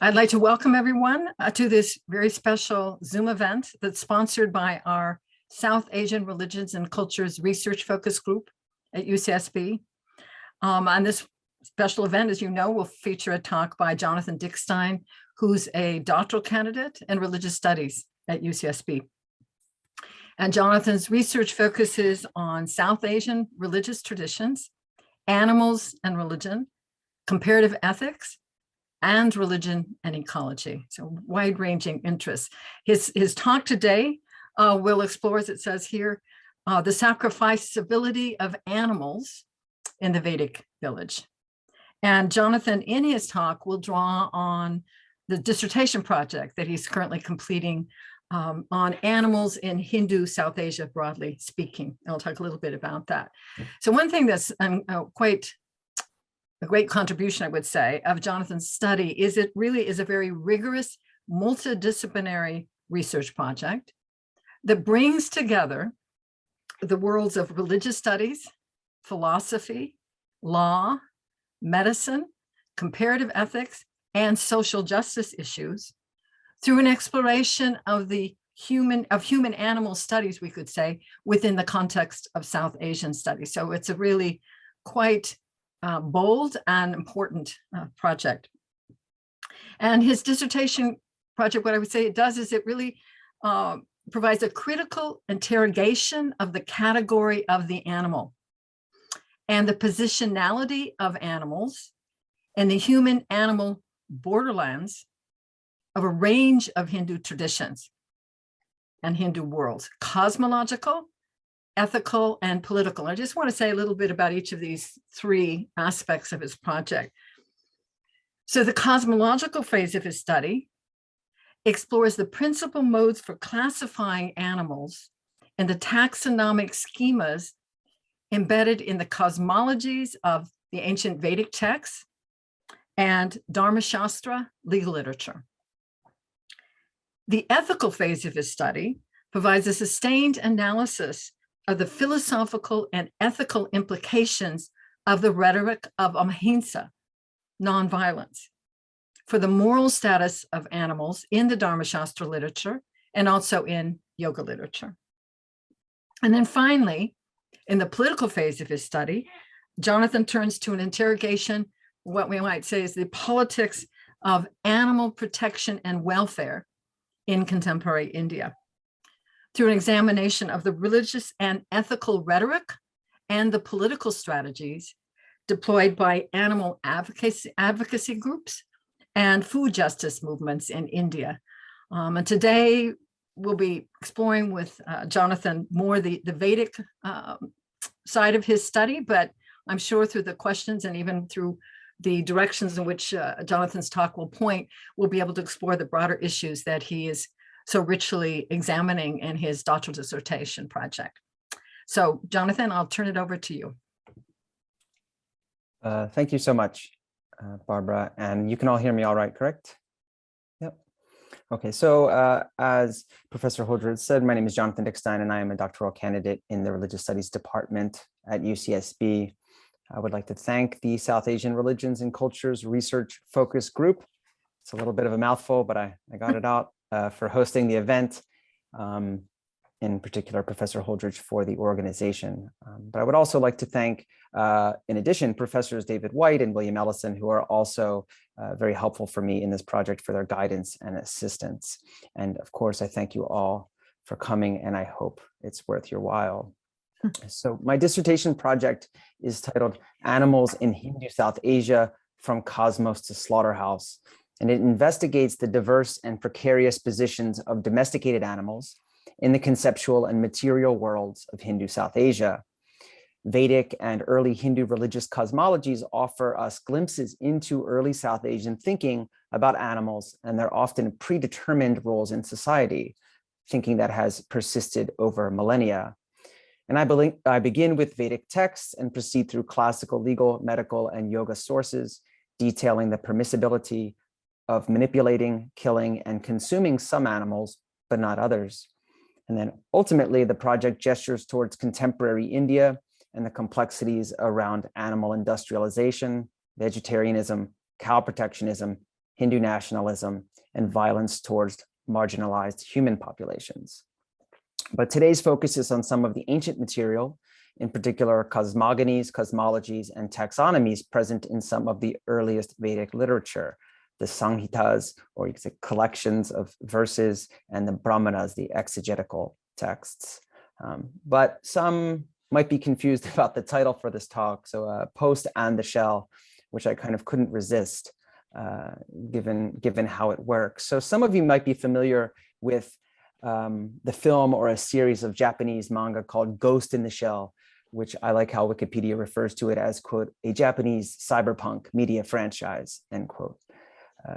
I'd like to welcome everyone to this very special Zoom event that's sponsored by our South Asian Religions and Cultures Research Focus Group at UCSB. On this special event, as you know, will feature a talk by Jonathan Dickstein, who's a doctoral candidate in religious studies at UCSB. And Jonathan's research focuses on South Asian religious traditions, animals and religion, comparative ethics, and religion and ecology. So wide-ranging interests. His talk today will explore, as it says here, the sacrificability of animals in the Vedic village. And Jonathan, in his talk, will draw on the dissertation project that he's currently completing on animals in Hindu South Asia, broadly speaking. I'll talk a little bit about that. So one thing that's quite a great contribution, I would say, of Jonathan's study is it really is a very rigorous, multidisciplinary research project that brings together the worlds of religious studies, philosophy, law, medicine, comparative ethics, and social justice issues through an exploration of the human animal studies, we could say, within the context of South Asian studies. So it's a really quite bold and important project. And his dissertation project, what I would say it does is it really provides a critical interrogation of the category of the animal and the positionality of animals in the human-animal borderlands of a range of Hindu traditions and Hindu worlds, cosmological, ethical, and political. I just want to say a little bit about each of these three aspects of his project. So the cosmological phase of his study explores the principal modes for classifying animals and the taxonomic schemas embedded in the cosmologies of the ancient Vedic texts and Dharma Shastra legal literature. The ethical phase of his study provides a sustained analysis of the philosophical and ethical implications of the rhetoric of ahimsa, nonviolence, for the moral status of animals in the Dharma Shastra literature and also in yoga literature. And then finally, in the political phase of his study, Jonathan turns to an interrogation, what we might say is the politics of animal protection and welfare in contemporary India, through an examination of the religious and ethical rhetoric and the political strategies deployed by animal advocacy groups and food justice movements in India. And today we'll be exploring with Jonathan more the Vedic side of his study, but I'm sure through the questions and even through the directions in which Jonathan's talk will point, we'll be able to explore the broader issues that he is so richly examining in his doctoral dissertation project. So Jonathan, I'll turn it over to you. Thank you so much, Barbara. And you can all hear me all right, correct? Yep. Okay, so as Professor Holdred said, my name is Jonathan Dickstein, and I am a doctoral candidate in the Religious Studies Department at UCSB. I would like to thank the South Asian Religions and Cultures Research Focus Group. It's a little bit of a mouthful, but I got it out, for hosting the event, in particular, Professor Holdridge for the organization. But I would also like to thank, in addition, Professors David White and William Ellison, who are also very helpful for me in this project for their guidance and assistance. And of course, I thank you all for coming, and I hope it's worth your while. So my dissertation project is titled Animals in Hindu South Asia from Cosmos to Slaughterhouse, and it investigates the diverse and precarious positions of domesticated animals in the conceptual and material worlds of Hindu South Asia. Vedic and early Hindu religious cosmologies offer us glimpses into early South Asian thinking about animals and their often predetermined roles in society, thinking that has persisted over millennia. And I begin with Vedic texts and proceed through classical, legal, medical, and yoga sources, detailing the permissibility of manipulating, killing, and consuming some animals, but not others. And then ultimately, the project gestures towards contemporary India and the complexities around animal industrialization, vegetarianism, cow protectionism, Hindu nationalism, and violence towards marginalized human populations. But today's focus is on some of the ancient material, in particular cosmogonies, cosmologies, and taxonomies present in some of the earliest Vedic literature, the Samhitas, or you could say collections of verses, and the Brahmanas, the exegetical texts. But some might be confused about the title for this talk. So post and the shell, which I kind of couldn't resist given how it works. So some of you might be familiar with the film or a series of Japanese manga called Ghost in the Shell, which I like how Wikipedia refers to it as, quote, a Japanese cyberpunk media franchise, end quote.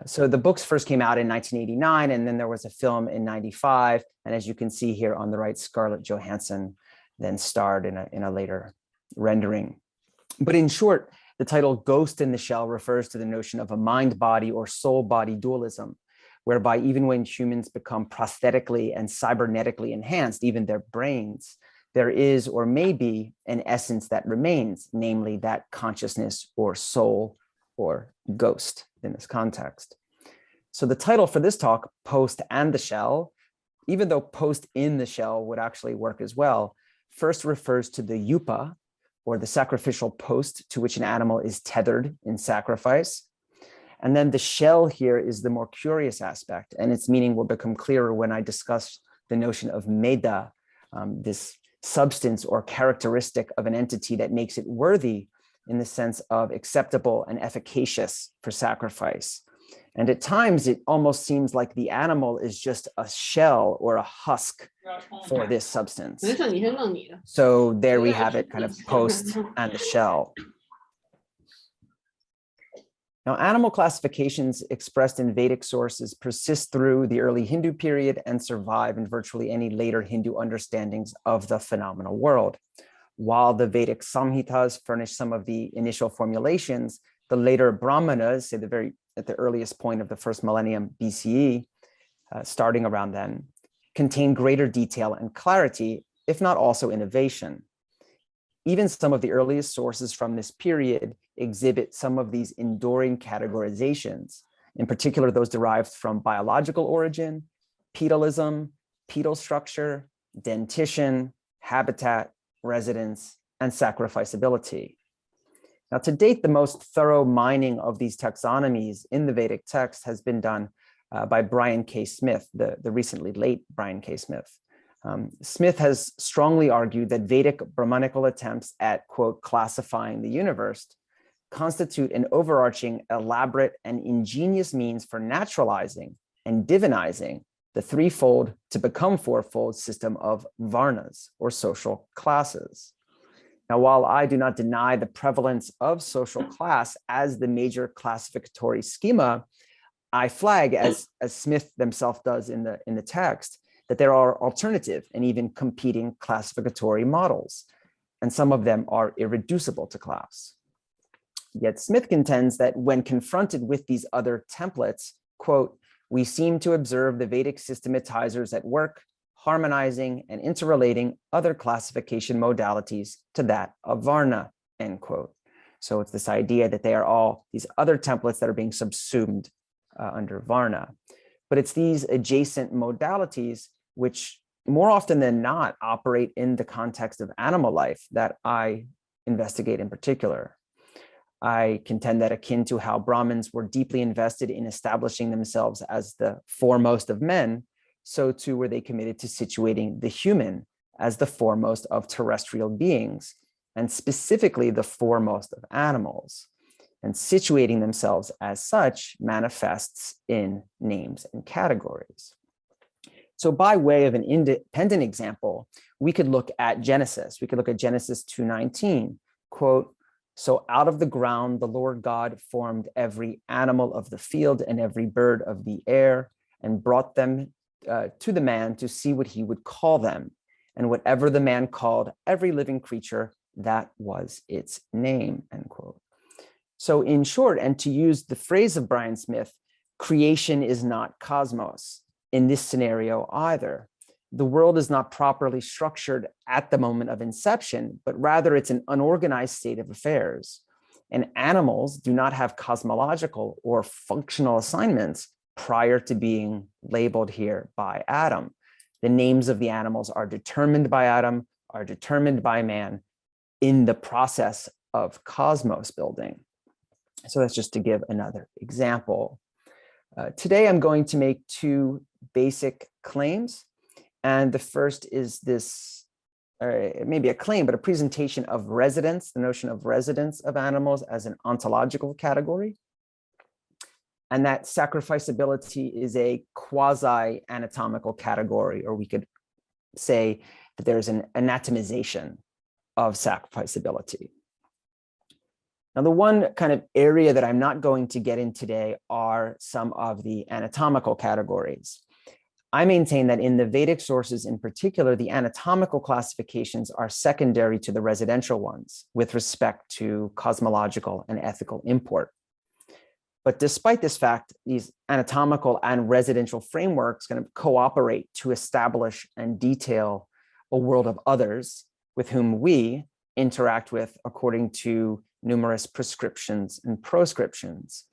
So the books first came out in 1989, and then there was a film in 95. And as you can see here on the right, Scarlett Johansson then starred in a later rendering. But in short, the title Ghost in the Shell refers to the notion of a mind-body or soul-body dualism, whereby even when humans become prosthetically and cybernetically enhanced, even their brains, there is or may be an essence that remains, namely that consciousness or soul or ghost in this context. So the title for this talk, Post and the Shell, even though post in the shell would actually work as well, first refers to the yupa, or the sacrificial post to which an animal is tethered in sacrifice. And then the shell here is the more curious aspect, and its meaning will become clearer when I discuss the notion of meda, this substance or characteristic of an entity that makes it worthy in the sense of acceptable and efficacious for sacrifice. And at times, it almost seems like the animal is just a shell or a husk for this substance. So there we have it, kind of post and the shell. Now, animal classifications expressed in Vedic sources persist through the early Hindu period and survive in virtually any later Hindu understandings of the phenomenal world. While the Vedic Samhitas furnish some of the initial formulations, the later Brahmanas, say at the earliest point of the first millennium BCE, starting around then, contain greater detail and clarity, if not also innovation. Even some of the earliest sources from this period exhibit some of these enduring categorizations, in particular those derived from biological origin, pedalism, pedal structure, dentition, habitat, residence, and sacrificability. Now, to date, the most thorough mining of these taxonomies in the Vedic text has been done by Brian K. Smith, the recently late Brian K. Smith. Smith has strongly argued that Vedic Brahmanical attempts at, quote, classifying the universe constitute an overarching, elaborate, and ingenious means for naturalizing and divinizing the threefold to become fourfold system of varnas, or social classes. Now, while I do not deny the prevalence of social class as the major classificatory schema, I flag, as Smith himself does in the text, that there are alternative and even competing classificatory models, and some of them are irreducible to class. Yet Smith contends that when confronted with these other templates, quote, we seem to observe the Vedic systematizers at work, harmonizing and interrelating other classification modalities to that of Varna, end quote. So it's this idea that they are all these other templates that are being subsumed under Varna. But it's these adjacent modalities which more often than not operate in the context of animal life that I investigate in particular. I contend that akin to how Brahmins were deeply invested in establishing themselves as the foremost of men, so too were they committed to situating the human as the foremost of terrestrial beings, and specifically the foremost of animals. And situating themselves as such manifests in names and categories. So by way of an independent example, we could look at Genesis. We could look at Genesis 2:19, quote, so out of the ground, the Lord God formed every animal of the field and every bird of the air and brought them to the man to see what he would call them. And whatever the man called every living creature, that was its name, end quote. So in short, and to use the phrase of Brian Smith, creation is not cosmos in this scenario either. The world is not properly structured at the moment of inception, but rather it's an unorganized state of affairs. and animals do not have cosmological or functional assignments prior to being labeled here by Adam. The names of the animals are determined by Adam, are determined by man in the process of cosmos building. So that's just to give another example. Today, I'm going to make two basic claims. And the first is this, maybe a claim, but a presentation of residence, the notion of residence of animals as an ontological category. And that sacrificability is a quasi-anatomical category, or we could say that there's an anatomization of sacrificability. Now, the one kind of area that I'm not going to get in today are some of the anatomical categories. I maintain that in the Vedic sources in particular, the anatomical classifications are secondary to the residential ones with respect to cosmological and ethical import. But despite this fact, these anatomical and residential frameworks kind of cooperate to establish and detail a world of others with whom we interact with according to numerous prescriptions and proscriptions.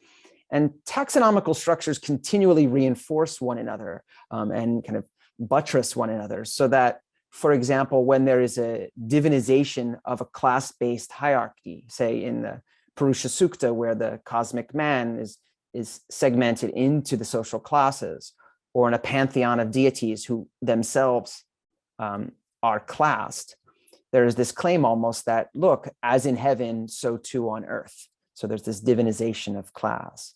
And taxonomical structures continually reinforce one another and kind of buttress one another, so that, for example, when there is a divinization of a class-based hierarchy, say in the Purusha Sukta, where the cosmic man is segmented into the social classes, or in a pantheon of deities who themselves are classed, there is this claim almost that, look, as in heaven, so too on earth. So there's this divinization of class.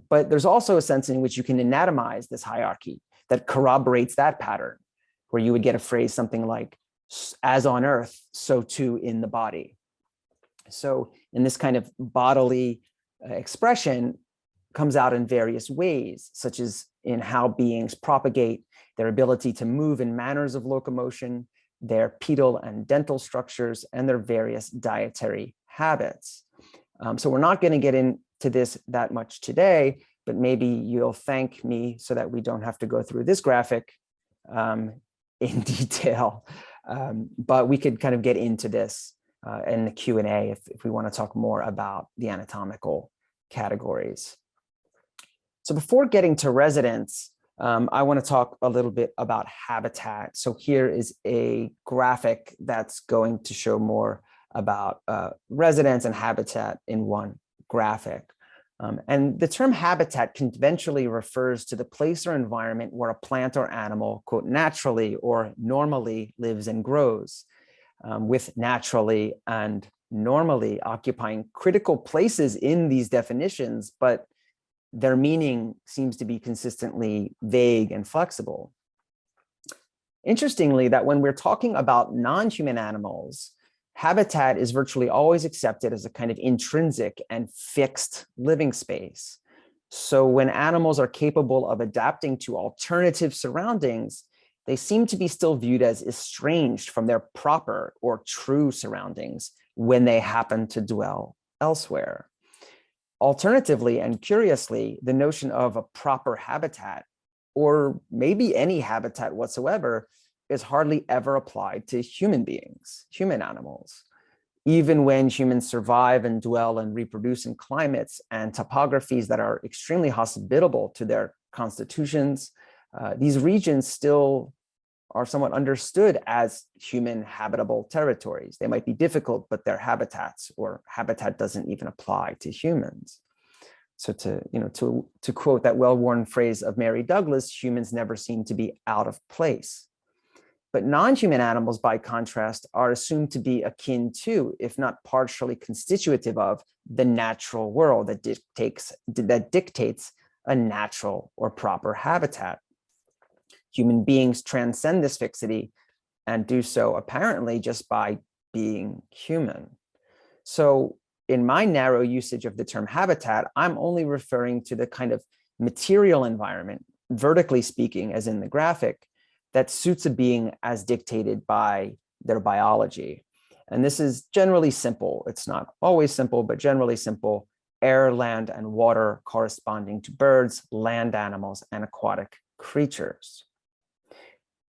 But there's also a sense in which you can anatomize this hierarchy that corroborates that pattern, where you would get a phrase something like, as on earth, so too in the body. So in this kind of bodily expression comes out in various ways, such as in how beings propagate, their ability to move in manners of locomotion, their pedal and dental structures, and their various dietary habits. So we're not going to get into this that much today, but maybe you'll thank me so that we don't have to go through this graphic in detail. But we could kind of get into this in the Q&A if we want to talk more about the anatomical categories. So before getting to residence, I want to talk a little bit about habitat. So here is a graphic that's going to show more about residence and habitat in one graphic. And the term habitat conventionally refers to the place or environment where a plant or animal, quote, naturally or normally lives and grows, with naturally and normally occupying critical places in these definitions, but their meaning seems to be consistently vague and flexible. Interestingly, that when we're talking about non-human animals, habitat is virtually always accepted as a kind of intrinsic and fixed living space. So when animals are capable of adapting to alternative surroundings, they seem to be still viewed as estranged from their proper or true surroundings when they happen to dwell elsewhere. Alternatively, and curiously, the notion of a proper habitat, or maybe any habitat whatsoever, is hardly ever applied to human beings, human animals. Even when humans survive and dwell and reproduce in climates and topographies that are extremely hospitable to their constitutions, these regions still are somewhat understood as human habitable territories. They might be difficult, but they're habitats, or habitat doesn't even apply to humans. So to quote that well-worn phrase of Mary Douglas, humans never seem to be out of place. But non-human animals, by contrast, are assumed to be akin to, if not partially constitutive of, the natural world that dictates a natural or proper habitat. Human beings transcend this fixity and do so apparently just by being human. So in my narrow usage of the term habitat, I'm only referring to the kind of material environment, vertically speaking, as in the graphic, that suits a being as dictated by their biology. And this is generally simple. It's not always simple, but generally simple: air, land, and water corresponding to birds, land animals, and aquatic creatures.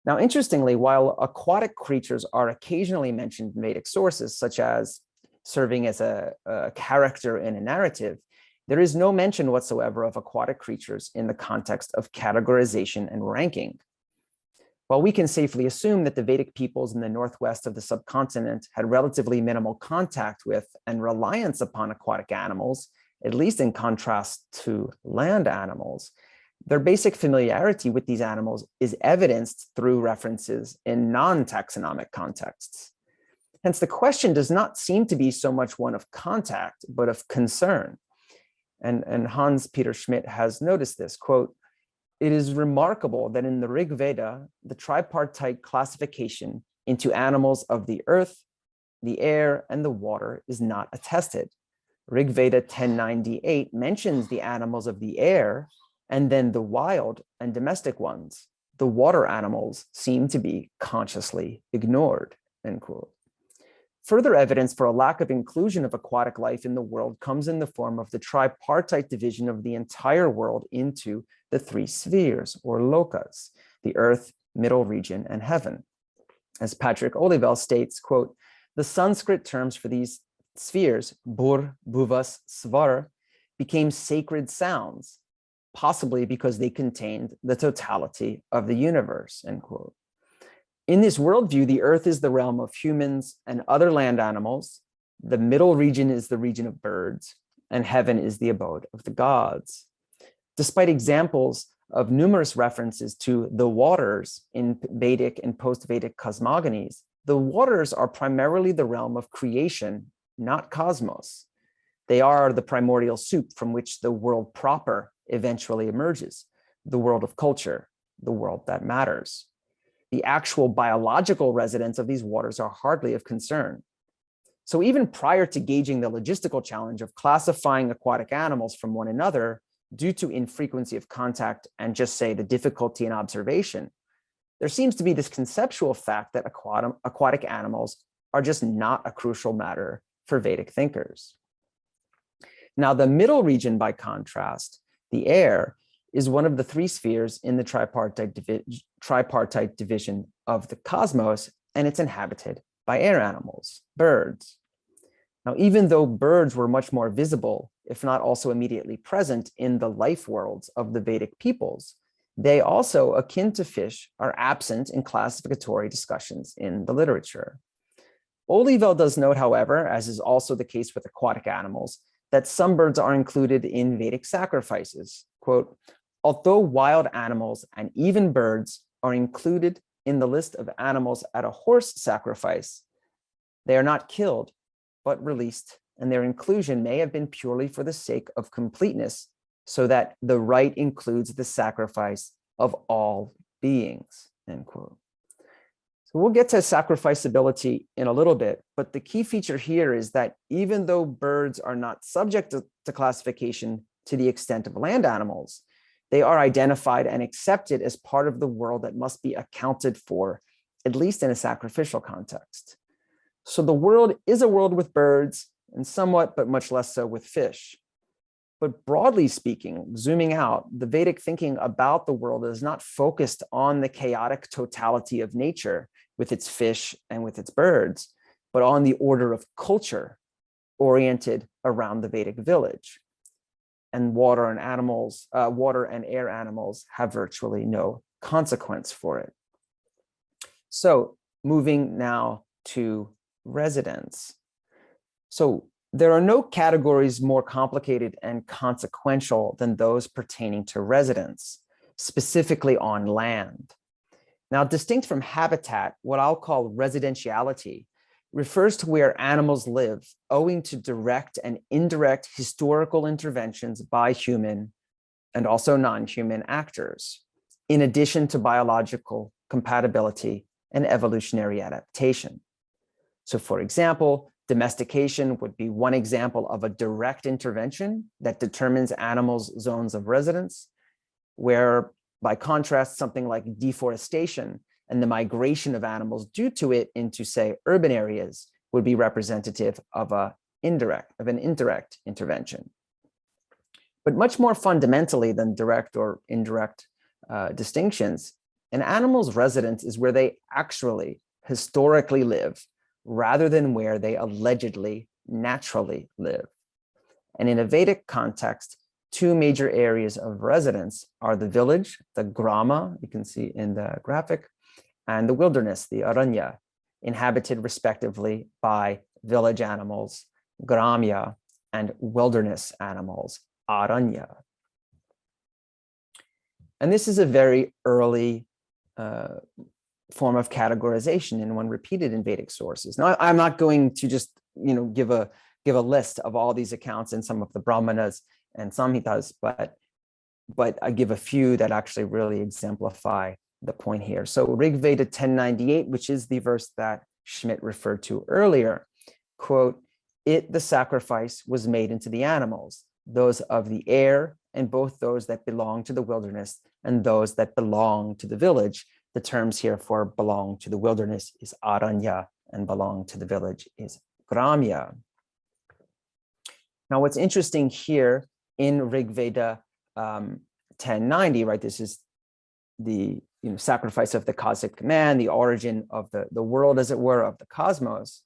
Now, interestingly, while aquatic creatures are occasionally mentioned in Vedic sources, such as serving as a character in a narrative, there is no mention whatsoever of aquatic creatures in the context of categorization and ranking. While we can safely assume that the Vedic peoples in the northwest of the subcontinent had relatively minimal contact with and reliance upon aquatic animals, at least in contrast to land animals, their basic familiarity with these animals is evidenced through references in non-taxonomic contexts. Hence, the question does not seem to be so much one of contact, but of concern. And Hans Peter Schmidt has noticed this, quote, "It is remarkable that in the Rig Veda, the tripartite classification into animals of the earth, the air, and the water is not attested. Rig Veda 1098 mentions the animals of the air and then the wild and domestic ones. The water animals seem to be consciously ignored," end quote. Further evidence for a lack of inclusion of aquatic life in the world comes in the form of the tripartite division of the entire world into the three spheres or lokas, the earth, middle region, and heaven. As Patrick Olivelle states, quote, "The Sanskrit terms for these spheres, bur, bhuvas, svar, became sacred sounds, possibly because they contained the totality of the universe," end quote. In this worldview, the earth is the realm of humans and other land animals, the middle region is the region of birds, and heaven is the abode of the gods. Despite examples of numerous references to the waters in Vedic and post-Vedic cosmogonies, the waters are primarily the realm of creation, not cosmos. They are the primordial soup from which the world proper eventually emerges, the world of culture, the world that matters. The actual biological residents of these waters are hardly of concern. So even prior to gauging the logistical challenge of classifying aquatic animals from one another due to infrequency of contact and just say the difficulty in observation, there seems to be this conceptual fact that aquatic animals are just not a crucial matter for Vedic thinkers. Now, the middle region, by contrast, the air, is one of the three spheres in the tripartite division of the cosmos, and it's inhabited by air animals, birds. Now, even though birds were much more visible, if not also immediately present in the life worlds of the Vedic peoples, they also, akin to fish, are absent in classificatory discussions in the literature. Olivelle does note, however, as is also the case with aquatic animals, that some birds are included in Vedic sacrifices. Quote, "Although wild animals and even birds are included in the list of animals at a horse sacrifice, they are not killed, but released, and their inclusion may have been purely for the sake of completeness, so that the rite includes the sacrifice of all beings," end quote. So we'll get to sacrificability in a little bit, but the key feature here is that even though birds are not subject to classification to the extent of land animals, they are identified and accepted as part of the world that must be accounted for, at least in a sacrificial context. So the world is a world with birds, and somewhat, but much less so with fish. But broadly speaking, zooming out, the Vedic thinking about the world is not focused on the chaotic totality of nature with its fish and with its birds, but on the order of culture oriented around the Vedic village. And water and air animals have virtually no consequence for it. So moving now to residence. So there are no categories more complicated and consequential than those pertaining to residence, specifically on land. Now, distinct from habitat, what I'll call residentiality refers to where animals live owing to direct and indirect historical interventions by human and also non-human actors, in addition to biological compatibility and evolutionary adaptation. So for example, domestication would be one example of a direct intervention that determines animals' zones of residence, where by contrast, something like deforestation and the migration of animals due to it into, say, urban areas would be representative of an indirect intervention. But much more fundamentally than direct or indirect distinctions, an animal's residence is where they actually historically live, rather than where they allegedly naturally live. And in a Vedic context, two major areas of residence are the village, the grama, you can see in the graphic, and the wilderness, the aranya, inhabited respectively by village animals, gramya, and wilderness animals, aranya. And this is a very early form of categorization and one repeated in Vedic sources. Now, I'm not going to just give a list of all these accounts in some of the Brahmanas and Samhitas, but I give a few that actually really exemplify the point here. So Rig Veda 1098, which is the verse that Schmidt referred to earlier, quote, "It, the sacrifice, was made into the animals, those of the air, and both those that belong to the wilderness and those that belong to the village." The terms here for belong to the wilderness is aranya and belong to the village is gramya. Now, what's interesting here in Rig Veda 1090, right? This is the sacrifice of the cosmic man, the origin of the world, as it were, of the cosmos,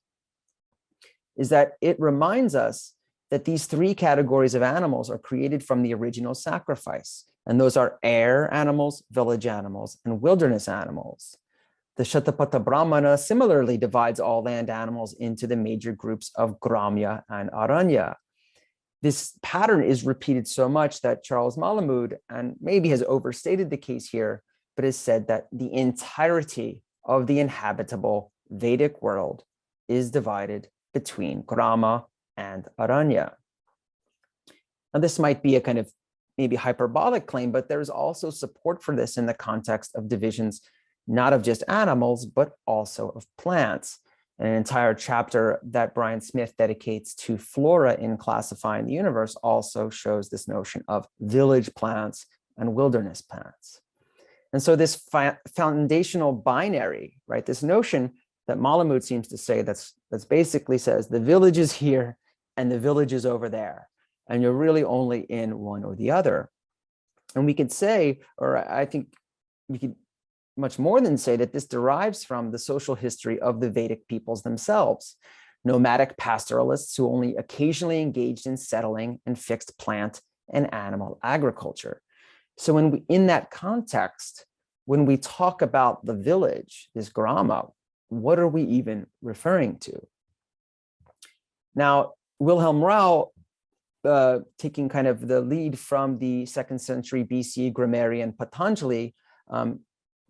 is that it reminds us that these three categories of animals are created from the original sacrifice. And those are air animals, village animals, and wilderness animals. The Shatapatha Brahmana similarly divides all land animals into the major groups of gramya and aranya. This pattern is repeated so much that Charles Malamud, and maybe has overstated the case here, but has said that the entirety of the inhabitable Vedic world is divided between grama and aranya. Now, this might be a kind of maybe hyperbolic claim, but there's also support for this in the context of divisions, not of just animals, but also of plants. An entire chapter that Brian Smith dedicates to flora in classifying the universe also shows this notion of village plants and wilderness plants. And so this foundational binary, right, this notion that Malamud seems to say that's basically says the village is here and the village is over there, and you're really only in one or the other. And we could say, or I think we could much more than say, that this derives from the social history of the Vedic peoples themselves, nomadic pastoralists who only occasionally engaged in settling and fixed plant and animal agriculture. So in that context, when we talk about the village, this grama, what are we even referring to? Now, Wilhelm Rau, taking kind of the lead from the 2nd century BC grammarian Patanjali,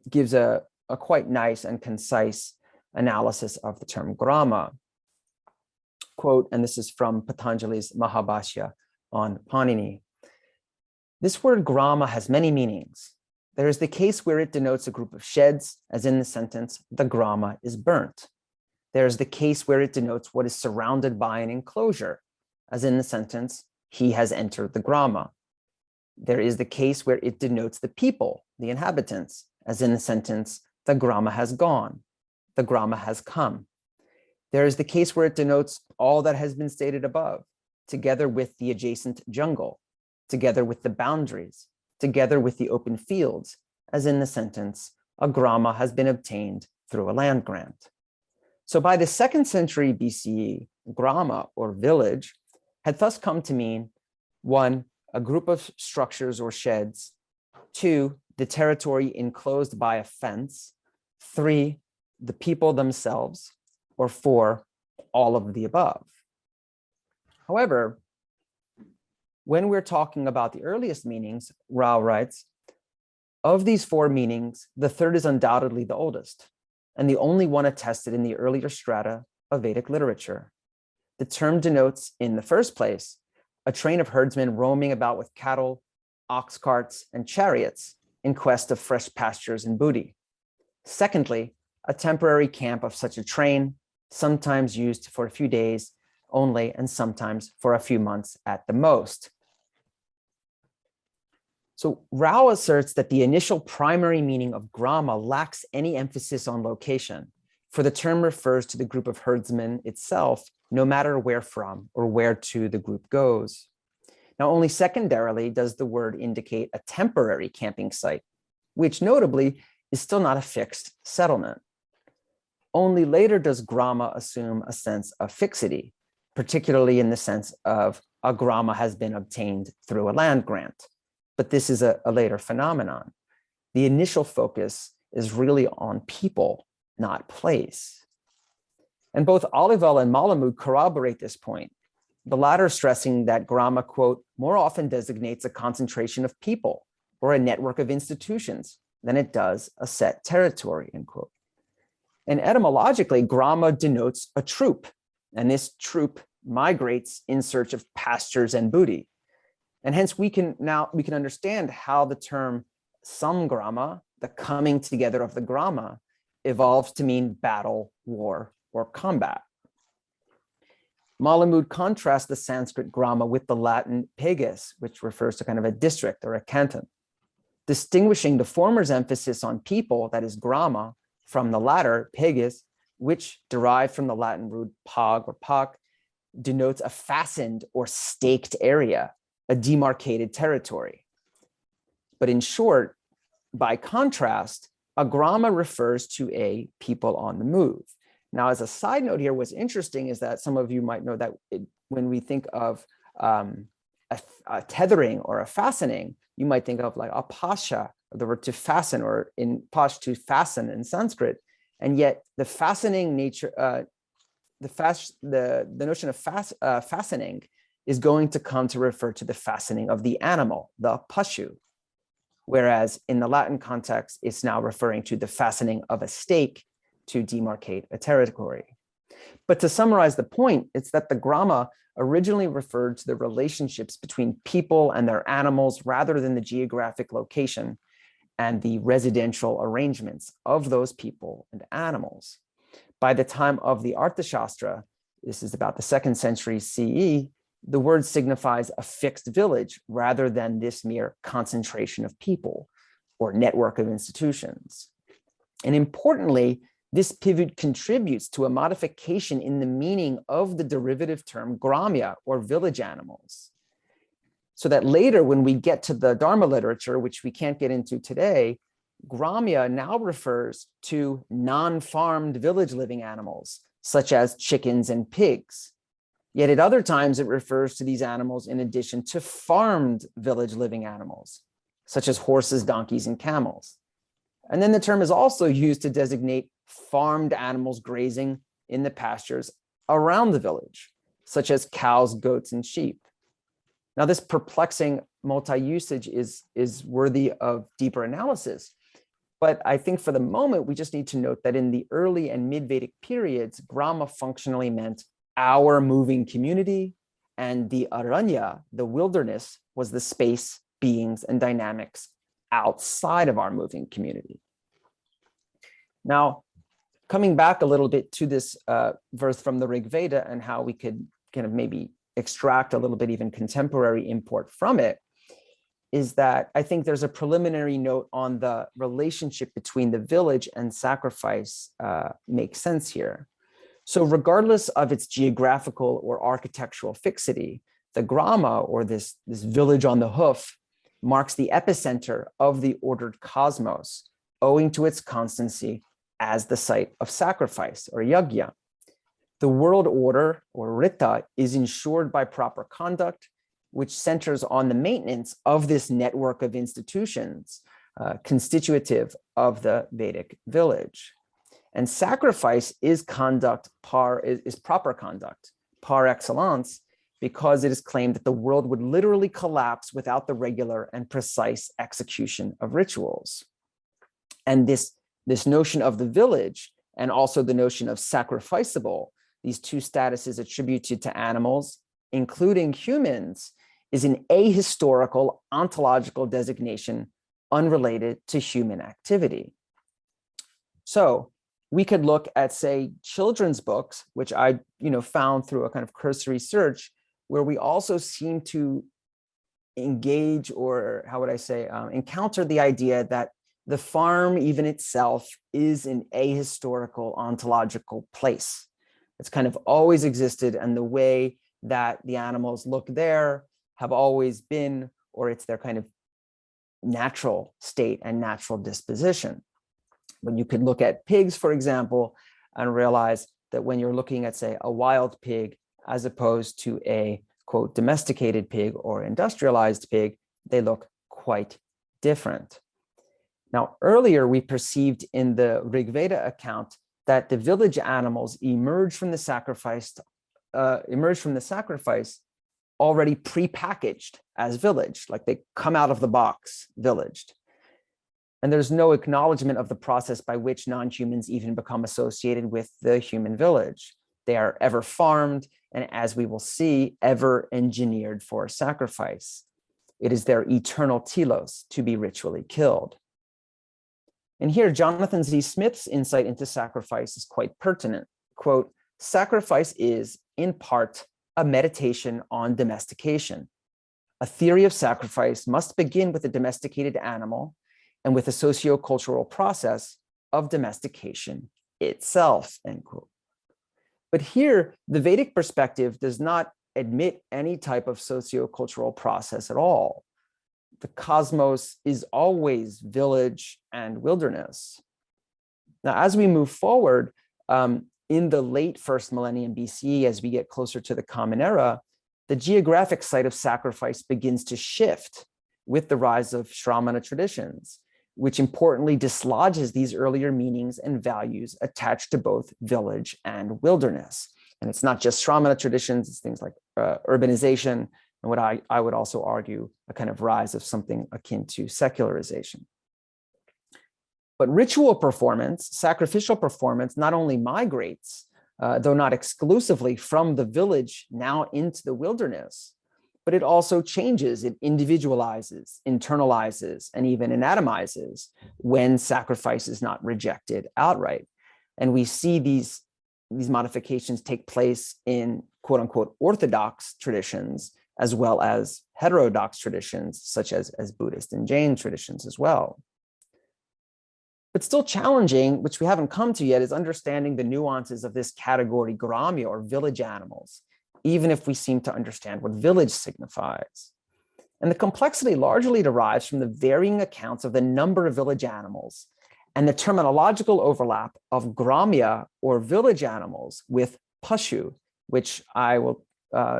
gives a quite nice and concise analysis of the term grama. Quote, and this is from Patanjali's Mahabhashya on Panini. "This word grama has many meanings. There is the case where it denotes a group of sheds, as in the sentence, the grama is burnt. There is the case where it denotes what is surrounded by an enclosure, as in the sentence, he has entered the grama. There is the case where it denotes the people, the inhabitants, as in the sentence, the grama has gone, the grama has come. There is the case where it denotes all that has been stated above, together with the adjacent jungle, together with the boundaries, together with the open fields, as in the sentence, a grama has been obtained through a land grant." So by the 2nd century BCE, grama, or village, had thus come to mean 1, a group of structures or sheds, 2, the territory enclosed by a fence, 3, the people themselves, or 4, all of the above. However, when we're talking about the earliest meanings, Rao writes, of these 4 meanings, the third is undoubtedly the oldest, and the only one attested in the earlier strata of Vedic literature. The term denotes, in the first place, a train of herdsmen roaming about with cattle, ox carts, and chariots in quest of fresh pastures and booty. Secondly, a temporary camp of such a train, sometimes used for a few days only, and sometimes for a few months at the most. So Rao asserts that the initial primary meaning of grama lacks any emphasis on location, for the term refers to the group of herdsmen itself, no matter where from or where to the group goes. Now, only secondarily does the word indicate a temporary camping site, which notably is still not a fixed settlement. Only later does grama assume a sense of fixity, particularly in the sense of a grama has been obtained through a land grant. But this is a later phenomenon. The initial focus is really on people, not place. And both Olival and Malamud corroborate this point, the latter stressing that grama, quote, more often designates a concentration of people or a network of institutions than it does a set territory, end quote. And etymologically, grama denotes a troop, and this troop migrates in search of pastures and booty. And hence we can understand how the term samgrama, the coming together of the grama, evolves to mean battle, war, or combat. Malamud contrasts the Sanskrit grama with the Latin pagus, which refers to kind of a district or a canton, distinguishing the former's emphasis on people, that is grama, from the latter, pagus, which derived from the Latin root pag or pak, denotes a fastened or staked area, a demarcated territory. But in short, by contrast, a grama refers to a people on the move. Now, as a side note here, what's interesting is that some of you might know that when we think of a tethering or a fastening, you might think of like a pasha, the word to fasten, or in pash to fasten in Sanskrit. And yet the fastening nature, the notion of fastening is going to come to refer to the fastening of the animal, the pashu. Whereas in the Latin context, it's now referring to the fastening of a stake to demarcate a territory. But to summarize the point, it's that the grama originally referred to the relationships between people and their animals rather than the geographic location and the residential arrangements of those people and animals. By the time of the Arthashastra, this is about the 2nd century CE, the word signifies a fixed village rather than this mere concentration of people or network of institutions. And importantly, this pivot contributes to a modification in the meaning of the derivative term gramya, or village animals. So that later, when we get to the Dharma literature, which we can't get into today, gramya now refers to non-farmed village living animals, such as chickens and pigs. Yet at other times, it refers to these animals in addition to farmed village living animals, such as horses, donkeys, and camels. And then the term is also used to designate farmed animals grazing in the pastures around the village, such as cows, goats, and sheep. Now, this perplexing multi-usage is worthy of deeper analysis. But I think for the moment, we just need to note that in the early and mid-Vedic periods, grama functionally meant our moving community, and the aranya, the wilderness, was the space, beings, and dynamics outside of our moving community. Now, coming back a little bit to this verse from the Rig Veda and how we could kind of maybe extract a little bit even contemporary import from it, is that I think there's a preliminary note on the relationship between the village and sacrifice makes sense here. So regardless of its geographical or architectural fixity, the grama, or this village on the hoof, marks the epicenter of the ordered cosmos, owing to its constancy as the site of sacrifice, or yajna. The world order, or rita, is ensured by proper conduct, which centers on the maintenance of this network of institutions constitutive of the Vedic village. And sacrifice is proper conduct, par excellence, because it is claimed that the world would literally collapse without the regular and precise execution of rituals. And this notion of the village, and also the notion of sacrificable, these two statuses attributed to animals, including humans, is an ahistorical ontological designation unrelated to human activity. So we could look at, say, children's books, which I found through a kind of cursory search, where we also seem to engage, or how would I say, encounter the idea that the farm even itself is an ahistorical ontological place. It's kind of always existed, and the way that the animals look there have always been, or it's their kind of natural state and natural disposition. When you could look at pigs, for example, and realize that when you're looking at, say, a wild pig as opposed to a, quote, domesticated pig or industrialized pig, they look quite different. Now, earlier we perceived in the Rig Veda account that the village animals emerge from the sacrifice already prepackaged as village, like they come out of the box villaged. And there's no acknowledgement of the process by which non-humans even become associated with the human village. They are ever farmed, and as we will see, ever engineered for sacrifice. It is their eternal telos to be ritually killed. And here, Jonathan Z. Smith's insight into sacrifice is quite pertinent. Quote, sacrifice is, in part, a meditation on domestication. A theory of sacrifice must begin with a domesticated animal and with a socio-cultural process of domestication itself, end quote. But here, the Vedic perspective does not admit any type of socio-cultural process at all. The cosmos is always village and wilderness. Now, as we move forward, in the late first millennium BCE, as we get closer to the Common Era, the geographic site of sacrifice begins to shift with the rise of Shramana traditions, which importantly dislodges these earlier meanings and values attached to both village and wilderness. And it's not just Shramana traditions, it's things like urbanization, and what I would also argue, a kind of rise of something akin to secularization. But ritual performance, sacrificial performance, not only migrates, though not exclusively, from the village now into the wilderness, but it also changes, it individualizes, internalizes, and even anatomizes when sacrifice is not rejected outright. And we see these modifications take place in quote unquote orthodox traditions, as well as heterodox traditions, such as Buddhist and Jain traditions as well. But still challenging, which we haven't come to yet, is understanding the nuances of this category gramya, or village animals, even if we seem to understand what village signifies. And the complexity largely derives from the varying accounts of the number of village animals and the terminological overlap of gramya, or village animals, with pashu, which I will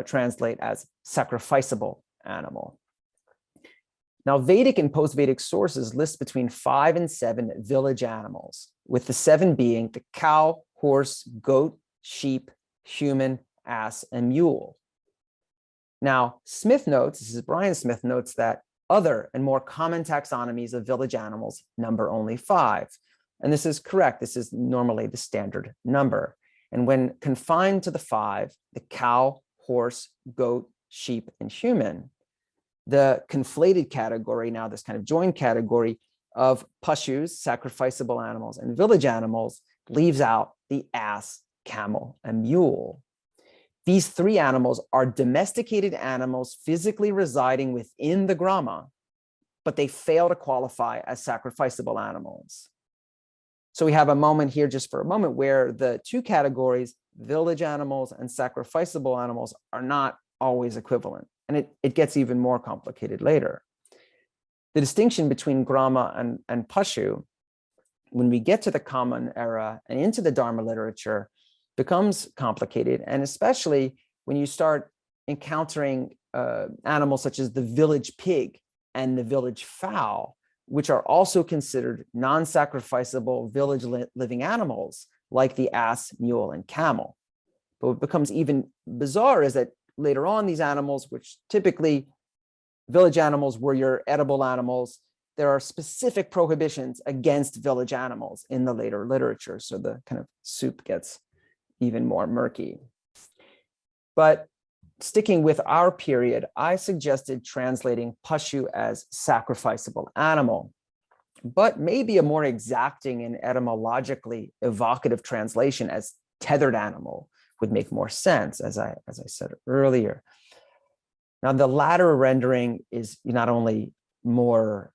translate as sacrificable animal. Now, Vedic and post-Vedic sources list between 5 and 7 village animals, with the 7 being the cow, horse, goat, sheep, human, ass, and mule. Now, Smith notes, this is Brian Smith, notes that other and more common taxonomies of village animals number only 5. And this is correct. This is normally the standard number. And when confined to the 5, the cow, horse, goat, sheep, and human, the conflated category, now this kind of joined category of pashus, sacrificable animals, and village animals, leaves out the ass, camel, and mule. These 3 animals are domesticated animals physically residing within the grama, but they fail to qualify as sacrificable animals. So we have a moment here, just for a moment, where the 2 categories, village animals and sacrificable animals, are not always equivalent. And it gets even more complicated later. The distinction between grama and pashu, when we get to the Common Era and into the Dharma literature, becomes complicated. And especially when you start encountering animals such as the village pig and the village fowl, which are also considered non-sacrificable village living animals, like the ass, mule, and camel. But what becomes even bizarre is that later on, these animals, which typically village animals were your edible animals, there are specific prohibitions against village animals in the later literature. So the kind of soup gets even more murky. But sticking with our period, I suggested translating pashu as sacrificable animal, but maybe a more exacting and etymologically evocative translation as tethered animal would make more sense, as I said earlier. Now, the latter rendering is not only more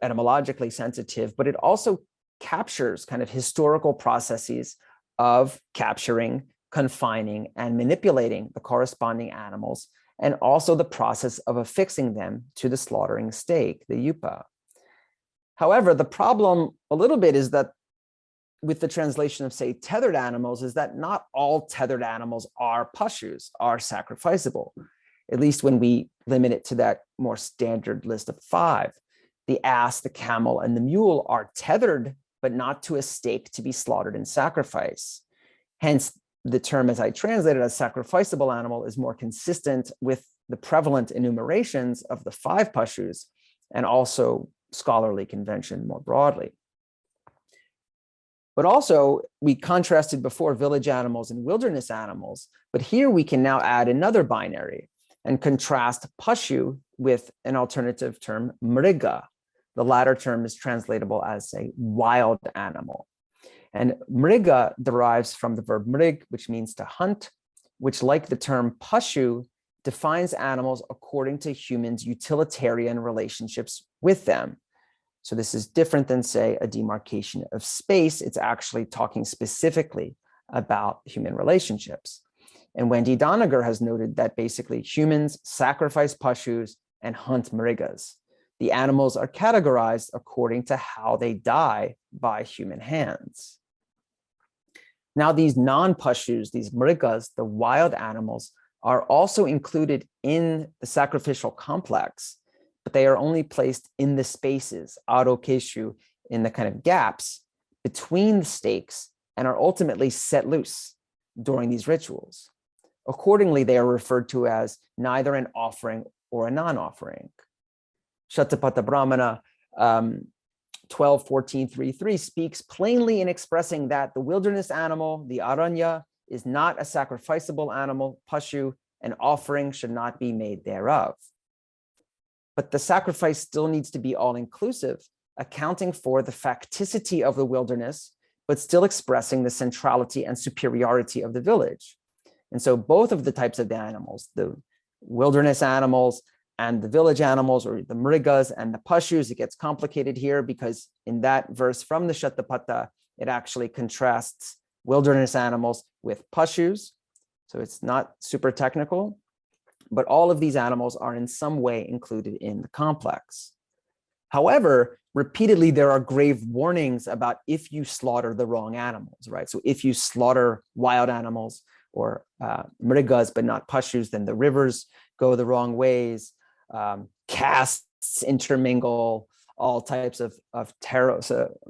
etymologically sensitive, but it also captures kind of historical processes of capturing, confining, and manipulating the corresponding animals, and also the process of affixing them to the slaughtering stake, the yupa. However, the problem a little bit is that with the translation of, say, tethered animals is that not all tethered animals are pashus, are sacrificable, at least when we limit it to that more standard list of 5. The ass, the camel, and the mule are tethered, but not to a stake to be slaughtered in sacrifice. Hence, the term, as I translated as sacrificable animal, is more consistent with the prevalent enumerations of the 5 pashus and also scholarly convention more broadly. But also, we contrasted before village animals and wilderness animals, but here we can now add another binary and contrast pashu with an alternative term, mriga. The latter term is translatable as a wild animal. And mriga derives from the verb mrig, which means to hunt, which, like the term pashu, defines animals according to humans' utilitarian relationships with them. So this is different than, say, a demarcation of space. It's actually talking specifically about human relationships. And Wendy Doniger has noted that basically humans sacrifice pashus and hunt mrigas. The animals are categorized according to how they die by human hands. Now, these non-pashus, these mrigas, the wild animals, are also included in the sacrificial complex, but they are only placed in the spaces, arokeshu, in the kind of gaps between the stakes, and are ultimately set loose during these rituals. Accordingly, they are referred to as neither an offering or a non-offering. Shatapatha Brahmana 12:14-3:3 speaks plainly in expressing that the wilderness animal, the aranya, is not a sacrificable animal, pashu, and offering should not be made thereof. But the sacrifice still needs to be all-inclusive, accounting for the facticity of the wilderness, but still expressing the centrality and superiority of the village. And so both of the types of the animals, the wilderness animals and the village animals, or the mrigas and the pashus, it gets complicated here because in that verse from the Shatapatha, it actually contrasts wilderness animals with pashus. So it's not super technical, but all of these animals are in some way included in the complex. However, repeatedly, there are grave warnings about if you slaughter the wrong animals, right? So if you slaughter wild animals or mrigas, but not pashus, then the rivers go the wrong ways, castes intermingle, all types of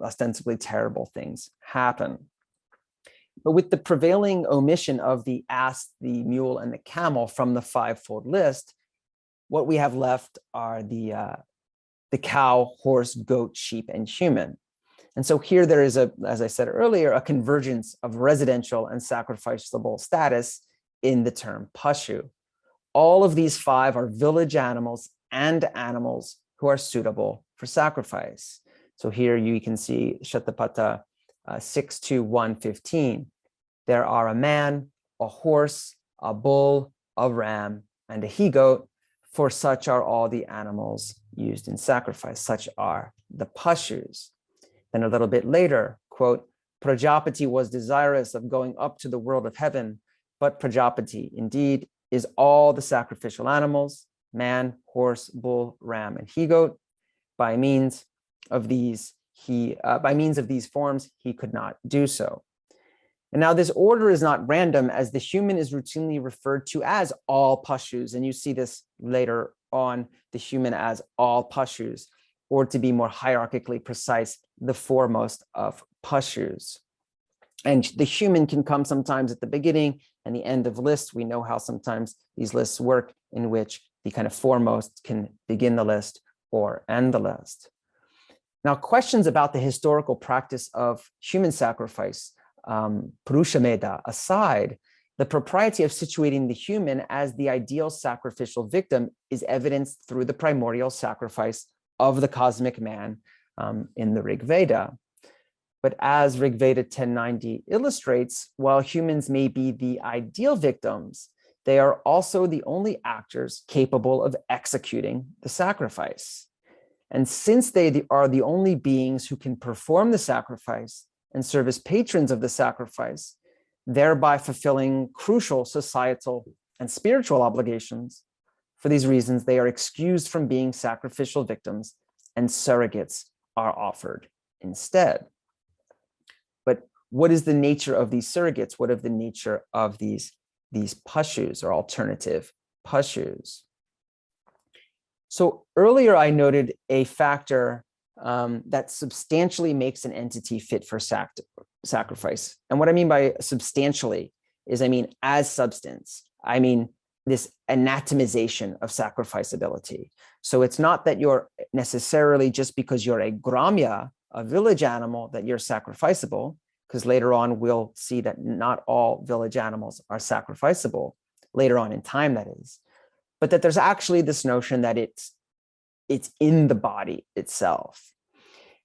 ostensibly terrible things happen. But with the prevailing omission of the ass, the mule, and the camel from the 5-fold list, what we have left are the cow, horse, goat, sheep, and human. And so here there is, as I said earlier, a convergence of residential and sacrificable status in the term pashu. All of these 5 are village animals and animals who are suitable for sacrifice. So here you can see Shatapatha 6:1-15. There are a man, a horse, a bull, a ram, and a he-goat, for such are all the animals used in sacrifice. Such are the pashus. Then a little bit later, quote, Prajapati was desirous of going up to the world of heaven, but Prajapati indeed is all the sacrificial animals, man, horse, bull, ram, and he-goat. By means of these forms, he could not do so. And now this order is not random, as the human is routinely referred to as all pashus. And you see this later on, the human as all pashus, or to be more hierarchically precise, the foremost of pashus. And the human can come sometimes at the beginning and the end of lists. We know how sometimes these lists work, in which the kind of foremost can begin the list or end the list. Now, questions about the historical practice of human sacrifice, Purushameda aside, the propriety of situating the human as the ideal sacrificial victim is evidenced through the primordial sacrifice of the cosmic man in the Rig Veda. But as Rig Veda 1090 illustrates, while humans may be the ideal victims, they are also the only actors capable of executing the sacrifice. And since they are the only beings who can perform the sacrifice and serve as patrons of the sacrifice, thereby fulfilling crucial societal and spiritual obligations, for these reasons, they are excused from being sacrificial victims and surrogates are offered instead. But what is the nature of these surrogates? What is the nature of these pashus or alternative pashus? So earlier I noted a factor that substantially makes an entity fit for sacrifice. And what I mean by substantially is, I mean, as substance, I mean, this anatomization of sacrificability. So it's not that you're necessarily, just because you're a gramya, a village animal, that you're sacrificable, because later on we'll see that not all village animals are sacrificable, later on in time that is, but that there's actually this notion that it's in the body itself.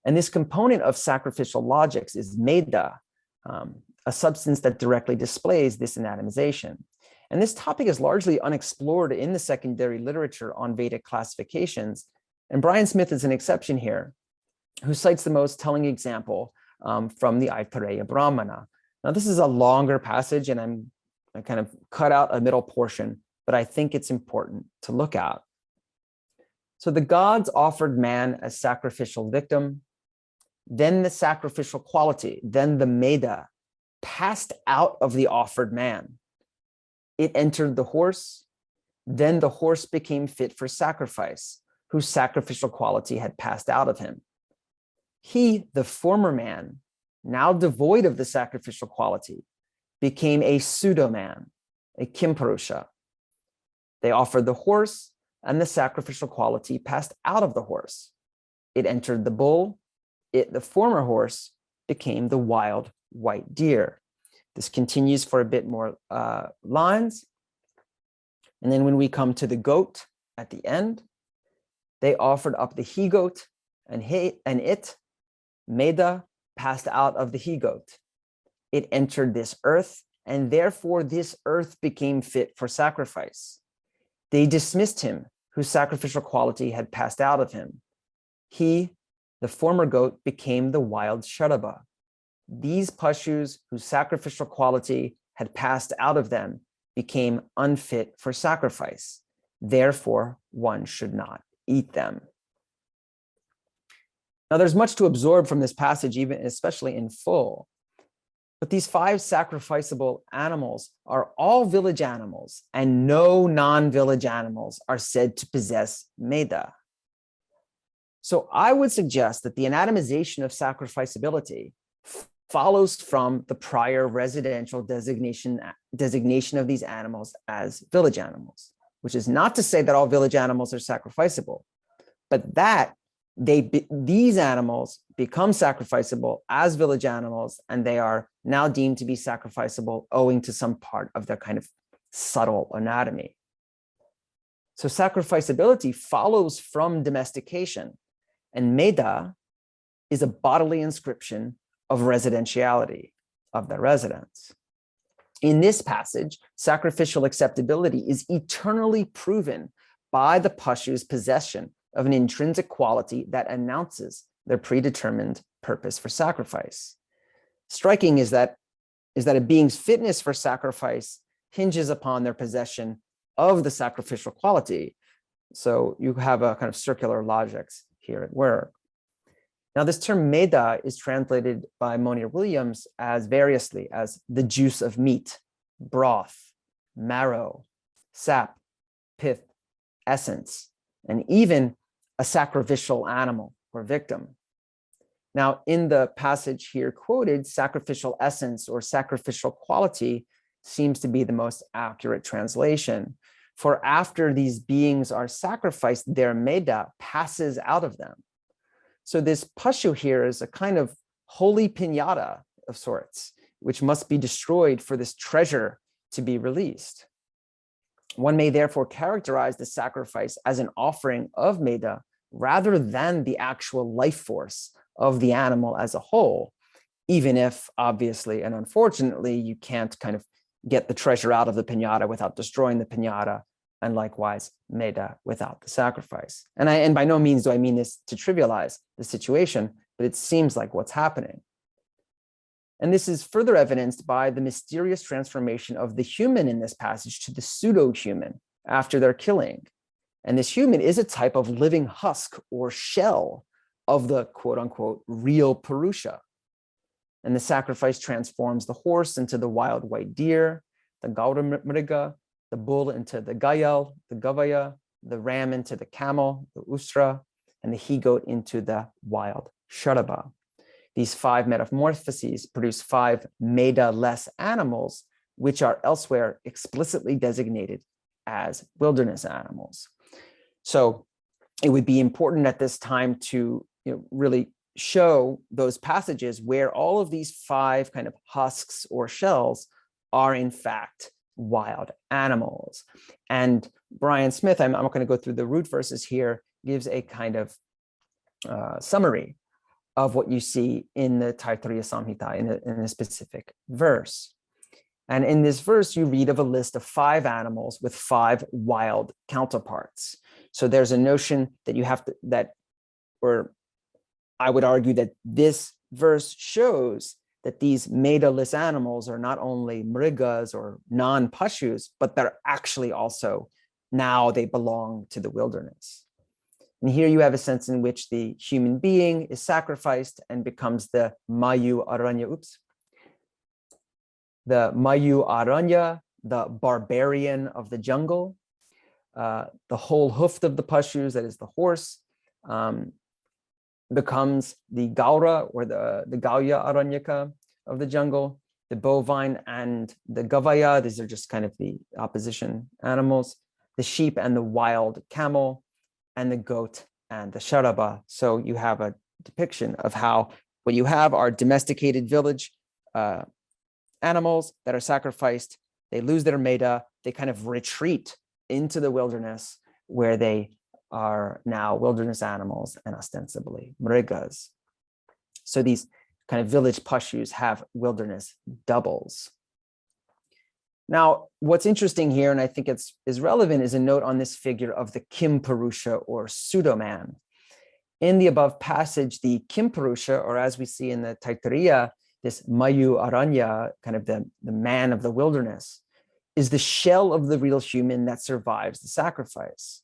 And this component of sacrificial logics is meda, a substance that directly displays this anatomization. And this topic is largely unexplored in the secondary literature on Vedic classifications. And Brian Smith is an exception here, who cites the most telling example from the Aitareya Brahmana. Now, this is a longer passage, and I kind of cut out a middle portion, but I think it's important to look at. So the gods offered man as sacrificial victim, then the sacrificial quality, then the meda, passed out of the offered man. It entered the horse, then the horse became fit for sacrifice, whose sacrificial quality had passed out of him. He, the former man, now devoid of the sacrificial quality, became a pseudo-man, a kimpurusha. They offered the horse, and the sacrificial quality passed out of the horse. It entered the bull. It, the former horse, became the wild white deer. This continues for a bit more lines. And then when we come to the goat at the end, they offered up the he-goat, and it, meda, passed out of the he-goat. It entered this earth, and therefore this earth became fit for sacrifice. They dismissed him, whose sacrificial quality had passed out of him. He, the former goat, became the wild sharaba. These pashus, whose sacrificial quality had passed out of them, became unfit for sacrifice. Therefore, one should not eat them. Now, there's much to absorb from this passage, even especially in full. But these 5 sacrificable animals are all village animals, and no non-village animals are said to possess meda. So I would suggest that the anatomization of sacrificability follows from the prior residential designation of these animals as village animals, which is not to say that all village animals are sacrificable, but that these animals become sacrificable as village animals, and they are now deemed to be sacrificable owing to some part of their kind of subtle anatomy. So sacrificability follows from domestication, and meda is a bodily inscription of residentiality of the residence. In this passage, sacrificial acceptability is eternally proven by the pashu's possession of an intrinsic quality that announces their predetermined purpose for sacrifice. Striking is that a being's fitness for sacrifice hinges upon their possession of the sacrificial quality. So you have a kind of circular logics here at work. Now, this term meda is translated by Monier Williams as variously as the juice of meat, broth, marrow, sap, pith, essence, and even a sacrificial animal or victim. Now, in the passage here quoted, sacrificial essence or sacrificial quality seems to be the most accurate translation. For after these beings are sacrificed, their meda passes out of them. So this pashu here is a kind of holy piñata of sorts, which must be destroyed for this treasure to be released. One may therefore characterize the sacrifice as an offering of meda rather than the actual life force of the animal as a whole, even if obviously and unfortunately you can't kind of get the treasure out of the piñata without destroying the piñata, and likewise meda without the sacrifice. And by no means do I mean this to trivialize the situation, but it seems like what's happening. And this is further evidenced by the mysterious transformation of the human in this passage to the pseudo-human after their killing. And this human is a type of living husk or shell of the quote unquote real Purusha. And the sacrifice transforms the horse into the wild white deer, the Gaura Mriga, the bull into the Gayal, the Gavaya, the ram into the camel, the Ustra, and the he-goat into the wild Sharaba. These 5 metamorphoses produce 5 Meda-less animals, which are elsewhere explicitly designated as wilderness animals. So it would be important at this time to really show those passages where all of these 5 kind of husks or shells are in fact wild animals. And Brian Smith, I'm not going to go through the root verses here, gives a kind of summary of what you see in the Taittiriya Samhita in a specific verse. And in this verse, you read of a list of 5 animals with 5 wild counterparts. So there's a notion that you have to, or I would argue that this verse shows that these Meda-less animals are not only mrigas or non-pashus, but they're actually also, now they belong to the wilderness. And here you have a sense in which the human being is sacrificed and becomes the Mayu Aranya, the Mayu Aranya, the barbarian of the jungle, the whole hoof of the pashus, that is the horse, becomes the Gaura or the Gauya Aranyaka of the jungle, the bovine and the Gavaya, these are just kind of the opposition animals, the sheep and the wild camel, and the goat and the Sharaba. So you have a depiction of how what you have are domesticated village animals that are sacrificed, they lose their meda, they kind of retreat into the wilderness where they are now wilderness animals and ostensibly mrigas. So these kind of village pashus have wilderness doubles. Now, what's interesting here, and I think is relevant, is a note on this figure of the Kim Purusha or pseudo-man. In the above passage, the Kim Purusha, or as we see in the Taittiriya, this Mayu Aranya, kind of the man of the wilderness, is the shell of the real human that survives the sacrifice.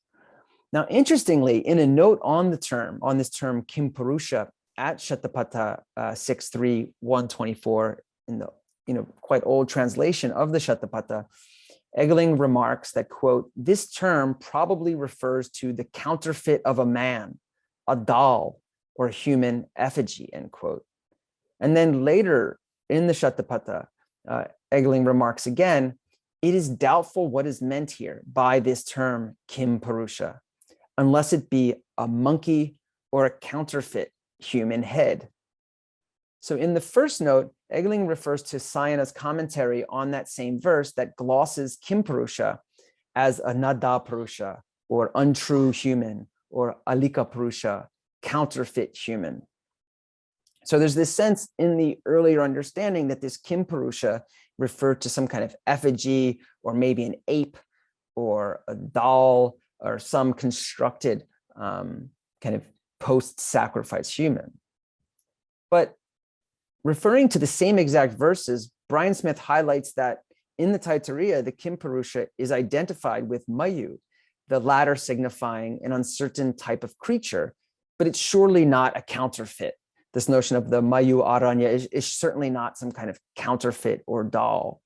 Now, interestingly, in a note on this term Kim Purusha at Shatapatha 6.3.124, in the quite old translation of the Shatapatha, Eggeling remarks that, quote, this term probably refers to the counterfeit of a man, a doll, or a human effigy, end quote. And then later in the Shatapatha, Eggeling remarks again, it is doubtful what is meant here by this term Kim Purusha, unless it be a monkey or a counterfeit human head. So in the first note, Eggeling refers to Sayana's commentary on that same verse that glosses Kim Purusha as a Nada Purusha, or untrue human, or Alika Purusha, counterfeit human. So there's this sense in the earlier understanding that this Kim Purusha referred to some kind of effigy, or maybe an ape, or a doll, or some constructed kind of post-sacrifice human. But referring to the same exact verses, Brian Smith highlights that in the Taittiriya, the Kim Purusha is identified with Mayu, the latter signifying an uncertain type of creature, but it's surely not a counterfeit. This notion of the Mayu Aranya is certainly not some kind of counterfeit or doll.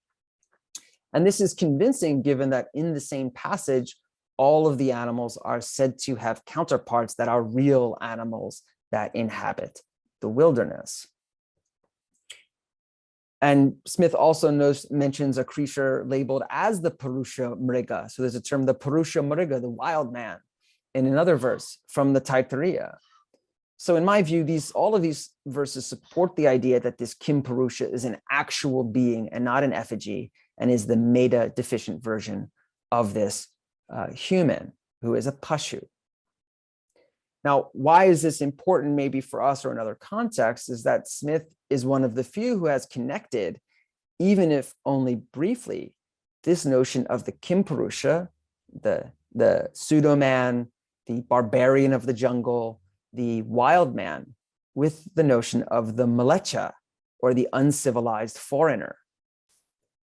And this is convincing given that in the same passage, all of the animals are said to have counterparts that are real animals that inhabit the wilderness. And Smith also mentions a creature labeled as the Purusha Mriga. So there's a term, the Purusha Mriga, the wild man, in another verse from the Taittiriya. So in my view, all of these verses support the idea that this Kim Purusha is an actual being and not an effigy, and is the Meda deficient version of this human who is a Pashu. Now, why is this important maybe for us or in other contexts is that Smith is one of the few who has connected, even if only briefly, this notion of the Kim Purusha, the pseudo-man, the barbarian of the jungle, the wild man, with the notion of the mlecha, or the uncivilized foreigner.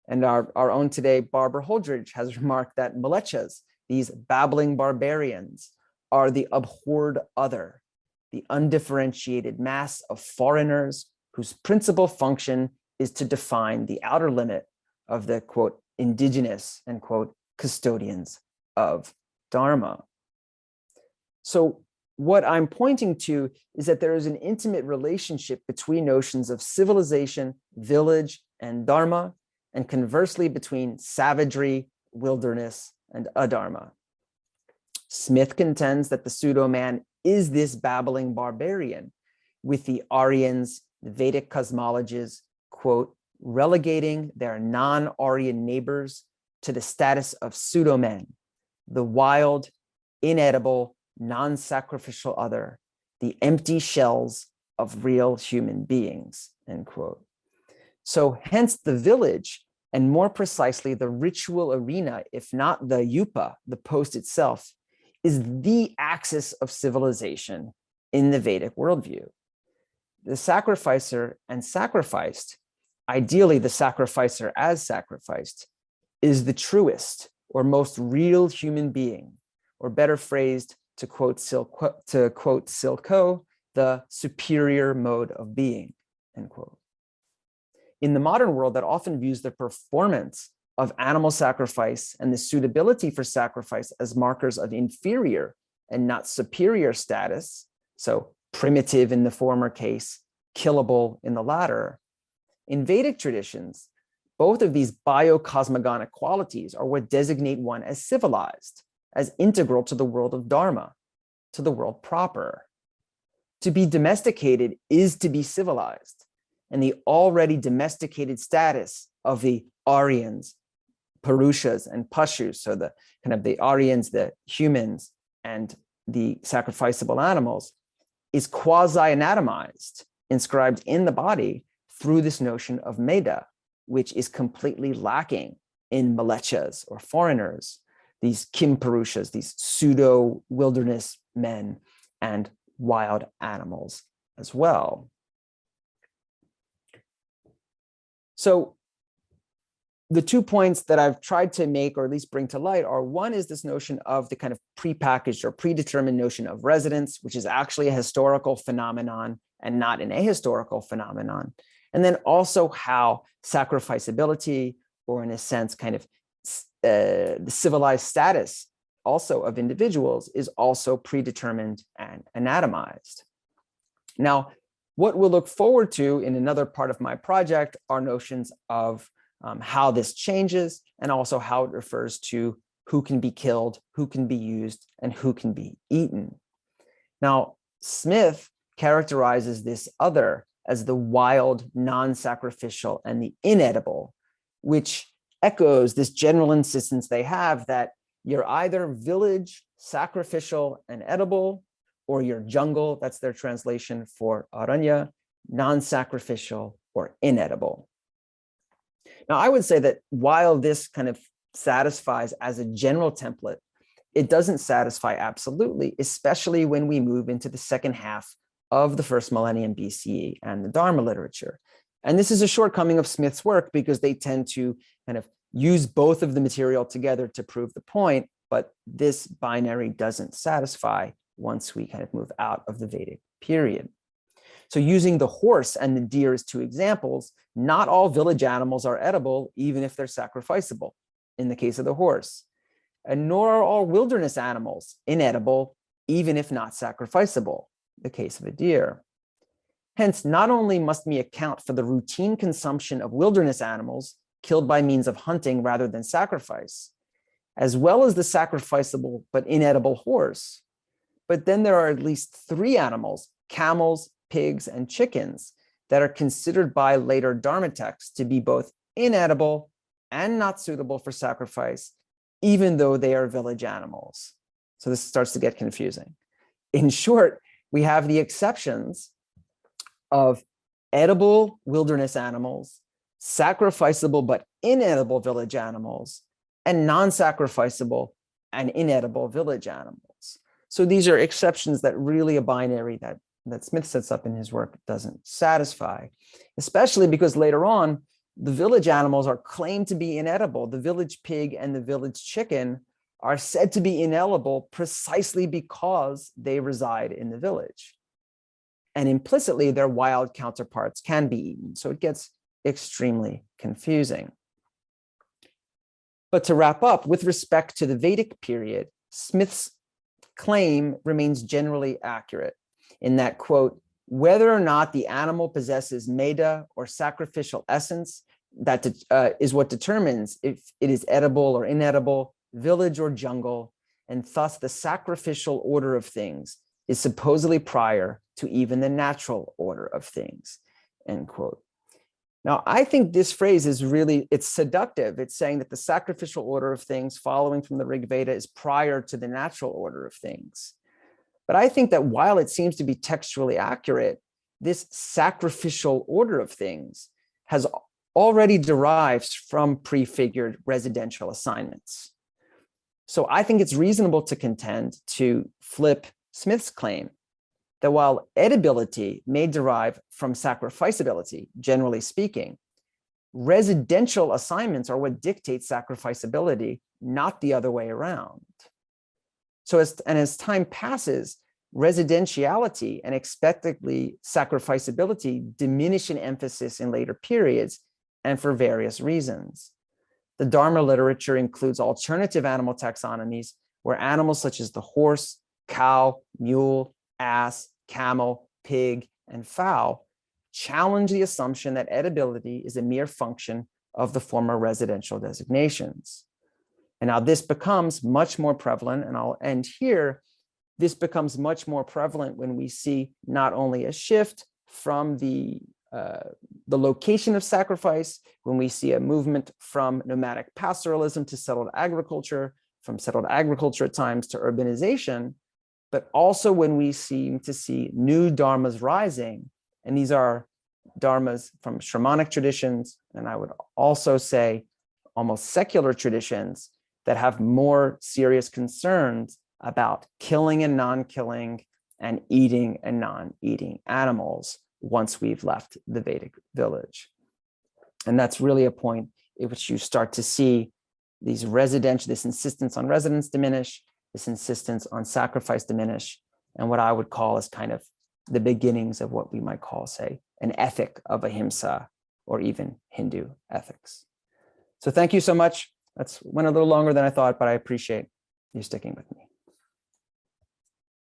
And our own today, Barbara Holdridge, has remarked that mlechas, these babbling barbarians, are the abhorred other, the undifferentiated mass of foreigners whose principal function is to define the outer limit of the, quote, indigenous, and quote, custodians of Dharma. So what I'm pointing to is that there is an intimate relationship between notions of civilization, village, and Dharma, and conversely between savagery, wilderness, and adharma. Smith contends that the pseudo-man is this babbling barbarian, with the Aryans, the Vedic cosmologies, quote, relegating their non-Aryan neighbors to the status of pseudo-men, the wild, inedible, non-sacrificial other, the empty shells of real human beings, end quote. So hence the village, and more precisely the ritual arena, if not the yupa, the post itself, is the axis of civilization in the Vedic worldview. The sacrificer and sacrificed, ideally the sacrificer as sacrificed, is the truest or most real human being, or better phrased, to quote Silko, the superior mode of being, end quote. In the modern world that often views the performance of animal sacrifice and the suitability for sacrifice as markers of inferior and not superior status, so primitive in the former case, killable in the latter, in Vedic traditions, both of these biocosmogonic qualities are what designate one as civilized, as integral to the world of Dharma, to the world proper. To be domesticated is to be civilized, and the already domesticated status of the Aryans, Purushas, and Pashus, so the kind of the Aryans, the humans, and the sacrificable animals, is quasi-anatomized, inscribed in the body through this notion of Meda, which is completely lacking in Millennias or foreigners, these Kim Purushas, these pseudo wilderness men and wild animals as well. So the 2 points that I've tried to make, or at least bring to light, are one is this notion of the kind of prepackaged or predetermined notion of residence, which is actually a historical phenomenon and not an ahistorical phenomenon. And then also how sacrificability, or in a sense, kind of the civilized status also of individuals, is also predetermined and anatomized. Now, what we'll look forward to in another part of my project are notions of how this changes, and also how it refers to who can be killed, who can be used, and who can be eaten. Now, Smith characterizes this other as the wild, non-sacrificial, and the inedible, which echoes this general insistence they have that you're either village, sacrificial, and edible, or you're jungle, that's their translation for aranya, non-sacrificial or inedible. Now, I would say that while this kind of satisfies as a general template, it doesn't satisfy absolutely, especially when we move into the second half of the first millennium BCE and the Dharma literature. And this is a shortcoming of Smith's work, because they tend to kind of use both of the material together to prove the point, but this binary doesn't satisfy once we kind of move out of the Vedic period. So using the horse and the deer as 2 examples, not all village animals are edible, even if they're sacrificable, in the case of the horse. And nor are all wilderness animals inedible, even if not sacrificable, the case of a deer. Hence, not only must we account for the routine consumption of wilderness animals killed by means of hunting rather than sacrifice, as well as the sacrificable but inedible horse, but then there are at least 3 animals, camels, pigs, and chickens, that are considered by later Dharma texts to be both inedible and not suitable for sacrifice, even though they are village animals. So this starts to get confusing. In short, we have the exceptions of edible wilderness animals, sacrificable but inedible village animals, and non-sacrificable and inedible village animals. So these are exceptions that really a binary that Smith sets up in his work doesn't satisfy, especially because later on, the village animals are claimed to be inedible. The village pig and the village chicken are said to be inedible precisely because they reside in the village. and implicitly their wild counterparts can be eaten. So it gets extremely confusing. But to wrap up, with respect to the Vedic period, Smith's claim remains generally accurate in that, quote, whether or not the animal possesses meda or sacrificial essence, that is what determines if it is edible or inedible, village or jungle, and thus the sacrificial order of things is supposedly prior to even the natural order of things, end quote. Now, I think this phrase is really, it's seductive. It's saying that the sacrificial order of things following from the Rig Veda is prior to the natural order of things. But I think that while it seems to be textually accurate, this sacrificial order of things has already derived from prefigured residential assignments. So I think it's reasonable to contend to flip Smith's claim that while edibility may derive from sacrificability, generally speaking, residential assignments are what dictate sacrificability, not the other way around. So as time passes, residentiality and expectedly sacrificability diminish in emphasis in later periods and for various reasons. The Dharma literature includes alternative animal taxonomies where animals such as the horse, cow, mule, ass, camel, pig, and fowl challenge the assumption that edibility is a mere function of the former residential designations. And now this becomes much more prevalent, and I'll end here. This becomes much more prevalent when we see not only a shift from the location of sacrifice, when we see a movement from nomadic pastoralism to settled agriculture, from settled agriculture at times to urbanization, but also when we seem to see new dharmas rising. And these are dharmas from shamanic traditions, and I would also say almost secular traditions that have more serious concerns about killing and non-killing and eating and non-eating animals once we've left the Vedic village. And that's really a point at which you start to see this insistence on residence diminish, this insistence on sacrifice diminish, and what I would call as kind of the beginnings of what we might call, say, an ethic of ahimsa or even Hindu ethics. So thank you so much. That's went a little longer than I thought, but I appreciate you sticking with me.